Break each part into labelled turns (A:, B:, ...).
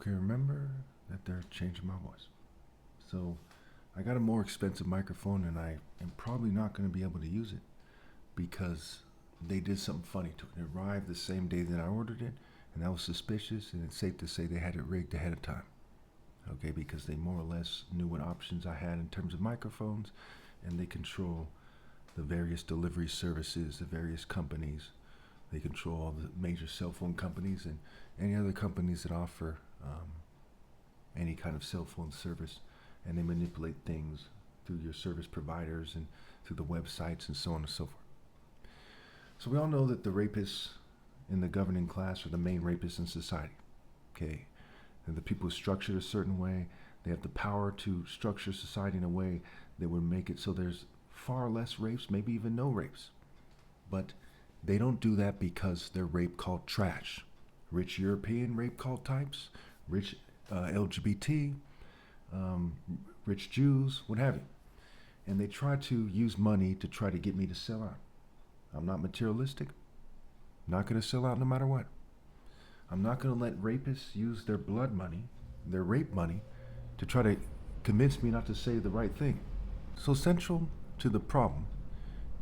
A: Okay, remember that they're changing my voice. So I got a more expensive microphone and I am probably not going to be able to use it because they did something funny to it. It arrived the same day that I ordered it, and that was suspicious, and it's safe to say they had it rigged ahead of time. Okay, because they more or less knew what options I had in terms of microphones, and they control the various delivery services, the various companies. They control all the major cell phone companies and any other companies that offer any kind of cell phone service, and they manipulate things through your service providers and through the websites and so on and so forth. So we all know that the rapists in the governing class are the main rapists in society. Okay, and the people who structure it a certain way, they have the power to structure society in a way that would make it so there's far less rapes, maybe even no rapes. But they don't do that because they're rape called trash. Rich European rape cult types, rich LGBT, rich Jews, what have you. And they try to use money to try to get me to sell out. I'm not materialistic. I'm not going to sell out no matter what. I'm not going to let rapists use their blood money, their rape money, to try to convince me not to say the right thing. So central to the problem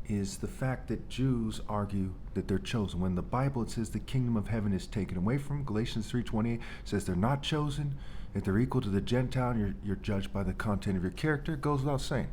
A: is the fact that Jews argue that they're chosen. When the Bible, it says the kingdom of heaven is taken away from them. Galatians 3:28 says they're not chosen. If they're equal to the Gentile, you're judged by the content of your character. It goes without saying.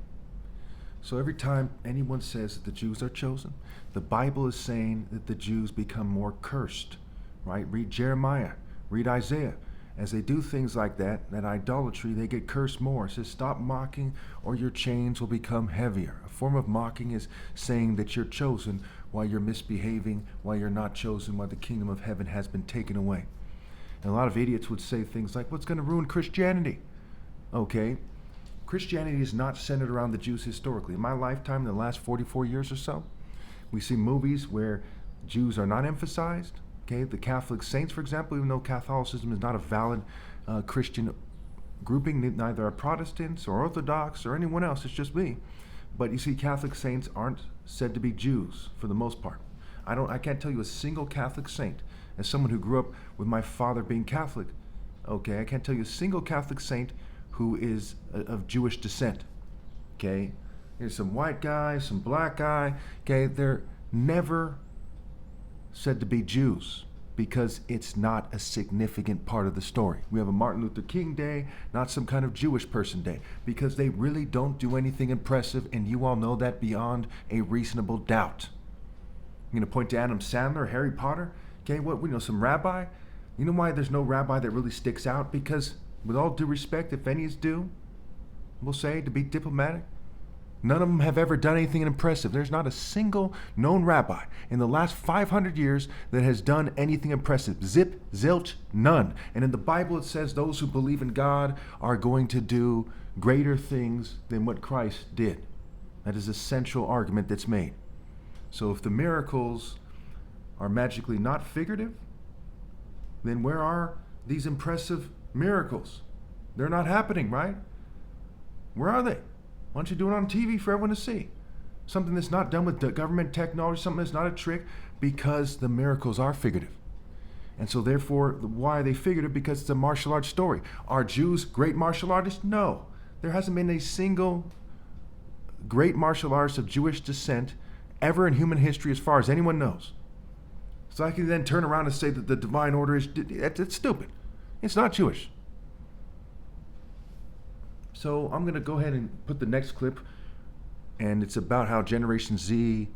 A: So every time anyone says that the Jews are chosen, the Bible is saying that the Jews become more cursed, right? Read Jeremiah, read Isaiah. As they do things like that idolatry, they get cursed more. It says, stop mocking or your chains will become heavier. A form of mocking is saying that you're chosen while you're misbehaving, while you're not chosen, while the kingdom of heaven has been taken away. And a lot of idiots would say things like, what's going to ruin Christianity? Okay, Christianity is not centered around the Jews historically. In my lifetime, in the last 44 years or so, we see movies where Jews are not emphasized. Okay, the Catholic saints, for example, even though Catholicism is not a valid Christian grouping, neither are Protestants or Orthodox or anyone else, it's just me. But you see, Catholic saints aren't said to be Jews for the most part. I can't tell you a single Catholic saint. As someone who grew up with my father being Catholic, okay, I can't tell you a single Catholic saint who is of Jewish descent. Okay, there's some white guy, some black guy. Okay, they're never said to be Jews because it's not a significant part of the story. We have a Martin Luther King Day, not some kind of Jewish person day, because they really don't do anything impressive, and you all know that beyond a reasonable doubt. I'm going to point to Adam Sandler, Harry Potter. Okay, what we know, some rabbi. You know why there's no rabbi that really sticks out? Because with all due respect, if any is due, we'll say, to be diplomatic, none of them have ever done anything impressive. There's not a single known rabbi in the last 500 years that has done anything impressive. Zip, zilch, none. And in the Bible it says those who believe in God are going to do greater things than what Christ did. That is a central argument that's made. So if the miracles are magically not figurative, then where are these impressive miracles? They're not happening, right? Where are they? Why don't you do it on TV for everyone to see? Something that's not done with government technology, something that's not a trick, because the miracles are figurative. And so therefore, why are they figurative? Because it's a martial arts story. Are Jews great martial artists? No. There hasn't been a single great martial artist of Jewish descent ever in human history as far as anyone knows. So I can then turn around and say that the divine order is, it's stupid. It's not Jewish. So I'm going to go ahead and put the next clip, and it's about how Generation Z,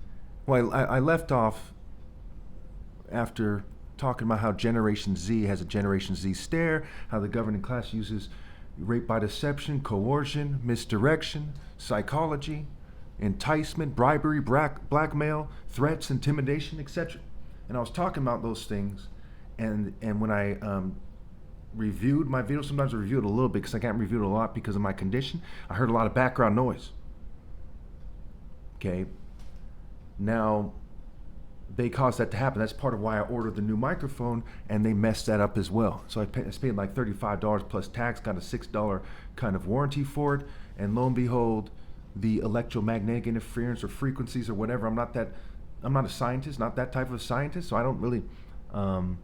A: well, I left off after talking about how Generation Z has a Generation Z stare, how the governing class uses rape by deception, coercion, misdirection, psychology, enticement, bribery, blackmail, threats, intimidation, etc. And I was talking about those things, and when I reviewed my video, sometimes I review it a little bit because I can't review it a lot because of my condition. I heard a lot of background noise. Okay. Now, they caused that to happen. That's part of why I ordered the new microphone, and they messed that up as well. So I paid like $35 plus tax, got a $6 kind of warranty for it, and lo and behold, the electromagnetic interference or frequencies or whatever, I'm not a scientist, not that type of scientist, so I don't really, don't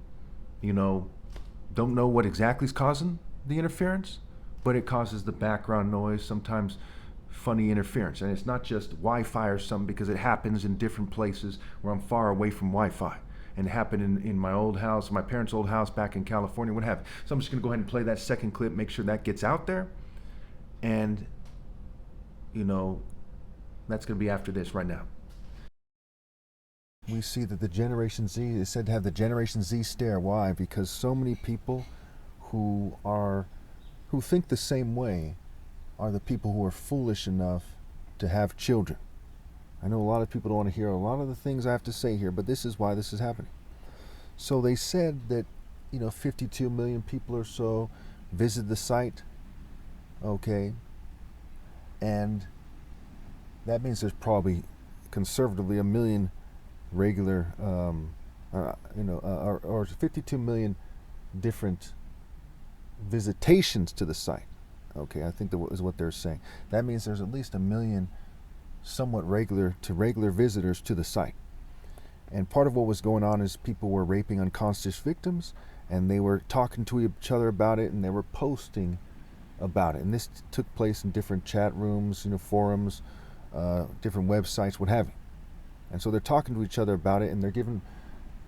A: don't know what exactly is causing the interference, but it causes the background noise, sometimes funny interference. And it's not just Wi-Fi or something, because it happens in different places where I'm far away from Wi-Fi. And it happened in my old house, my parents' old house back in California, what have you. So I'm just gonna go ahead and play that second clip, make sure that gets out there. And, you know, that's gonna be after this right now. We see that the Generation Z is said to have the Generation Z stare. Why? Because so many people who think the same way are the people who are foolish enough to have children. I know a lot of people don't want to hear a lot of the things I have to say here, but this is why this is happening. So they said that, 52 million people or so visit the site, okay, and that means there's probably conservatively 1 million regular, or 52 million different visitations to the site. Okay, I think that is what they're saying. That means there's at least 1 million somewhat regular visitors to the site. And part of what was going on is people were raping unconscious victims, and they were talking to each other about it, and they were posting about it. And this took place in different chat rooms, forums, different websites, what have you. And so they're talking to each other about it, and they're giving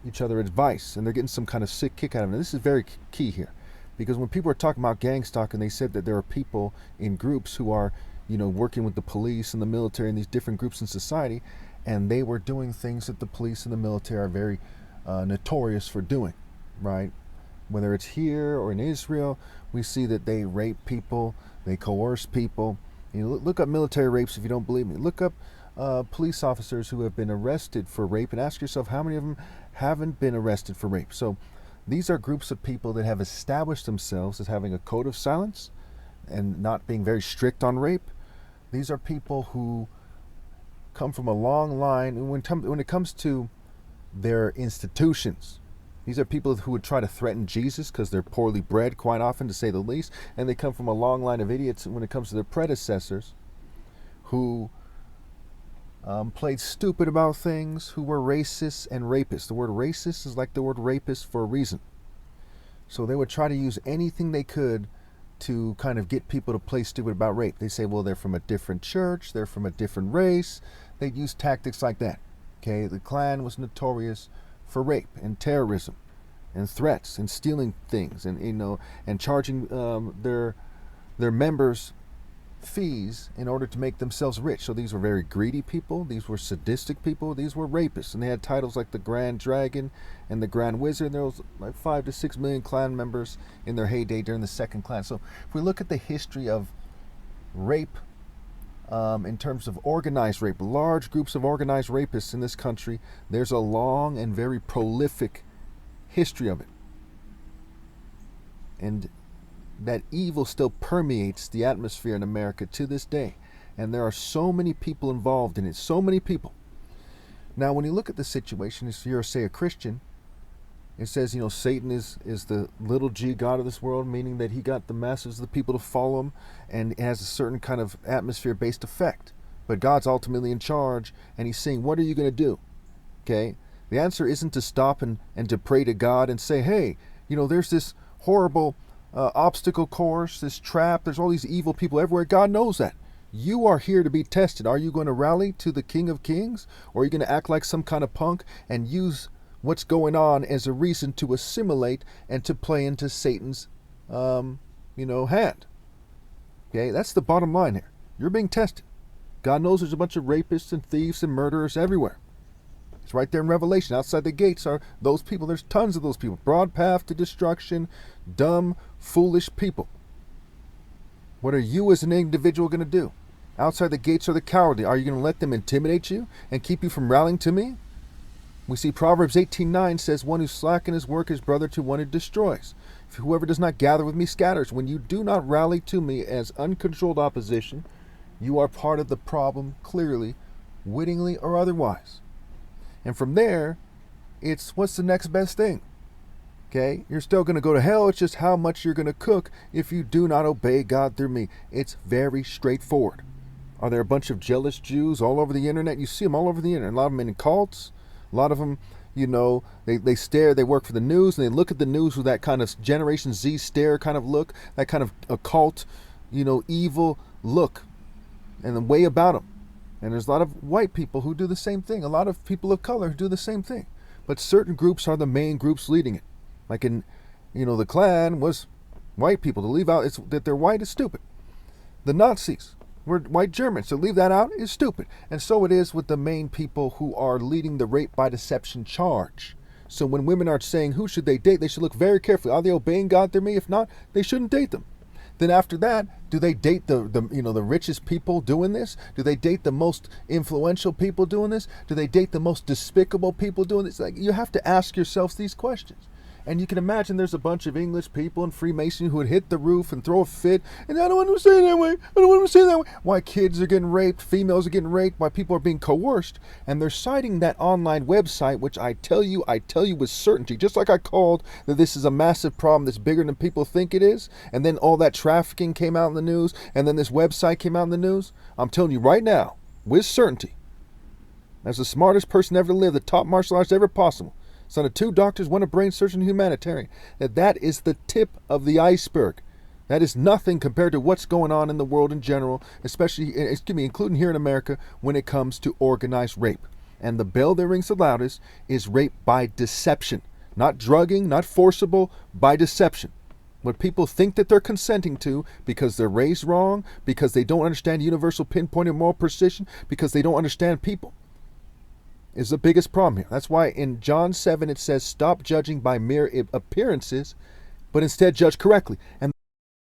A: each other advice, and they're getting some kind of sick kick out of it. This is very key here, because when people are talking about gang stalking, they said that there are people in groups who are, working with the police and the military and these different groups in society, and they were doing things that the police and the military are very notorious for doing, right? Whether it's here or in Israel, we see that they rape people, they coerce people. Look up military rapes if you don't believe me. Look up police officers who have been arrested for rape, and ask yourself how many of them haven't been arrested for rape. So these are groups of people that have established themselves as having a code of silence and not being very strict on rape. These are people who come from a long line, and when it comes to their institutions, these are people who would try to threaten Jesus because they're poorly bred, quite often, to say the least, and they come from a long line of idiots when it comes to their predecessors who played stupid about things, who were racists and rapists. The word racist is like the word rapist for a reason. So they would try to use anything they could to kind of get people to play stupid about rape. They say, well, they're from a different church, they're from a different race. They'd use tactics like that. Okay, the Klan was notorious for rape and terrorism and threats and stealing things, and and charging their members fees in order to make themselves rich. So these were very greedy people, these were sadistic people, these were rapists, and they had titles like the Grand Dragon and the Grand Wizard. There was like 5 to 6 million Klan members in their heyday during the Second Klan. So if we look at the history of rape, in terms of organized rape, large groups of organized rapists in this country, there's a long and very prolific history of it. And that evil still permeates the atmosphere in America to this day. And there are so many people involved in it, so many people. Now, when you look at the situation, if you're, say, a Christian, it says, Satan is the little g god of this world, meaning that he got the masses of the people to follow him, and it has a certain kind of atmosphere-based effect. But God's ultimately in charge, and he's saying, what are you going to do? Okay? The answer isn't to stop and to pray to God and say, hey, there's this horrible obstacle course, this trap, there's all these evil people everywhere. God knows that. You are here to be tested. Are you going to rally to the King of Kings, or are you going to act like some kind of punk and use what's going on as a reason to assimilate and to play into Satan's hand? Okay, that's the bottom line here. You're being tested. God knows there's a bunch of rapists and thieves and murderers everywhere. It's right there in Revelation. Outside the gates are those people. There's tons of those people. Broad path to destruction, dumb, foolish people. What are you as an individual going to do? Outside the gates are the cowardly. Are you going to let them intimidate you and keep you from rallying to me? We see Proverbs 18:9 says, one who slackens his work is brother to one who destroys. Whoever does not gather with me scatters. When you do not rally to me as uncontrolled opposition, you are part of the problem, clearly, wittingly or otherwise. And from there, it's what's the next best thing? Okay, you're still going to go to hell. It's just how much you're going to cook if you do not obey God through me. It's very straightforward. Are there a bunch of jealous Jews all over the internet? You see them all over the internet. A lot of them in cults. A lot of them,
B: They stare, they work for the news, and they look at the news with that kind of Generation Z stare kind of look, that kind of occult, evil look, and the way about them. And there's a lot of white people who do the same thing, a lot of people of color who do the same thing. But certain groups are the main groups leading it. Like the Klan was white people. To leave out that they're white is stupid. The Nazis were white Germans. To leave that out is stupid. And so it is with the main people who are leading the rape by deception charge. So when women are saying who should they date, they should look very carefully. Are they obeying God through me? If not, they shouldn't date them. Then after that, do they date the richest people doing this? Do they date the most influential people doing this? Do they date the most despicable people doing this? Like, you have to ask yourselves these questions. And you can imagine there's a bunch of English people and Freemasons who would hit the roof and throw a fit. And I don't want to say it that way. I don't want to say it that way. Why kids are getting raped, females are getting raped, why people are being coerced. And they're citing that online website, which I tell you with certainty, just like I called that this is a massive problem that's bigger than people think it is. And then all that trafficking came out in the news. And then this website came out in the news. I'm telling you right now, with certainty, as the smartest person ever to live, the top martial artist ever possible, son of 2 doctors, 1 a brain surgeon, humanitarian, that is the tip of the iceberg. That is nothing compared to what's going on in the world in general, especially, including here in America, when it comes to organized rape. And the bell that rings the loudest is rape by deception. Not drugging, not forcible, by deception. What people think that they're consenting to because they're raised wrong, because they don't understand universal pinpoint and moral precision, because they don't understand people, is the biggest problem here. That's why in John 7 it says, stop judging by mere appearances, but instead judge correctly. And